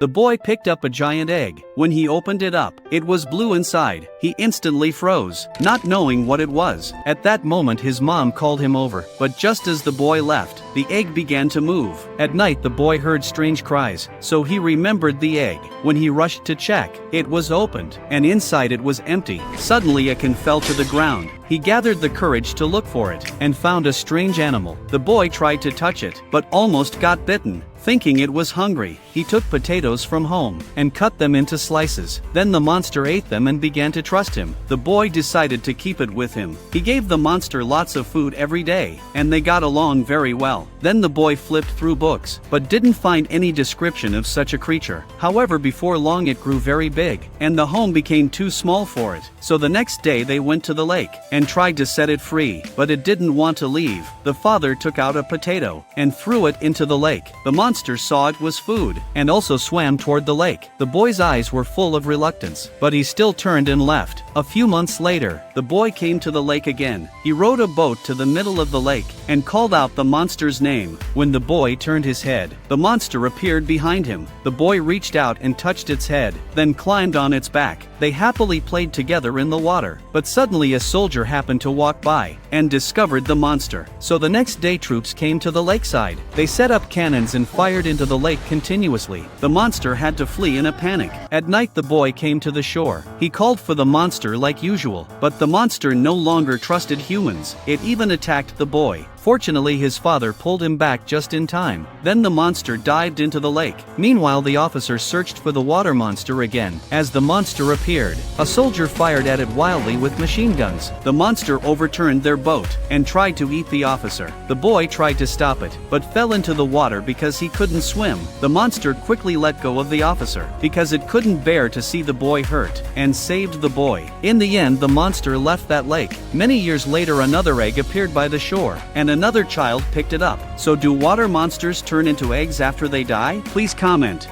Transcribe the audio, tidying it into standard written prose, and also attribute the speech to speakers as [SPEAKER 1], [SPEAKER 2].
[SPEAKER 1] The boy picked up a giant egg. When he opened it up, it was blue inside. He instantly froze, not knowing what it was. At that moment his mom called him over, but just as the boy left, the egg began to move. At night the boy heard strange cries, so he remembered the egg. When he rushed to check, it was opened, and inside it was empty. Suddenly a can fell to the ground. He gathered the courage to look for it, and found a strange animal. The boy tried to touch it, but almost got bitten. Thinking it was hungry, he took potatoes from home, and cut them into slices. Then the monster ate them and began to trust him. The boy decided to keep it with him. He gave the monster lots of food every day, and they got along very well. Then the boy flipped through books, but didn't find any description of such a creature. However, before long it grew very big, and the home became too small for it. So the next day they went to the lake, and tried to set it free, but it didn't want to leave. The father took out a potato, and threw it into the lake. The monster saw it was food, and also swam toward the lake. The boy's eyes were full of reluctance, but he still turned and left. A few months later, the boy came to the lake again. He rowed a boat to the middle of the lake, and called out the monster's name. When the boy turned his head, the monster appeared behind him. The boy reached out and touched its head, then climbed on its back. They happily played together in the water, but suddenly a soldier happened to walk by, and discovered the monster. So the next day troops came to the lakeside. They set up cannons and fired into the lake continuously. The monster had to flee in a panic. At night the boy came to the shore. He called for the monster like usual, but the monster no longer trusted humans. It even attacked the boy. Fortunately his father pulled him back just in time. Then the monster dived into the lake. Meanwhile the officer searched for the water monster again. As the monster appeared, a soldier fired at it wildly with machine guns. The monster overturned their boat, and tried to eat the officer. The boy tried to stop it, but fell into the water because he couldn't swim. The monster quickly let go of the officer, because it couldn't bear to see the boy hurt, and saved the boy. In the end the monster left that lake. Many years later another egg appeared by the shore, and another child picked it up. So do water monsters turn into eggs after they die? Please comment.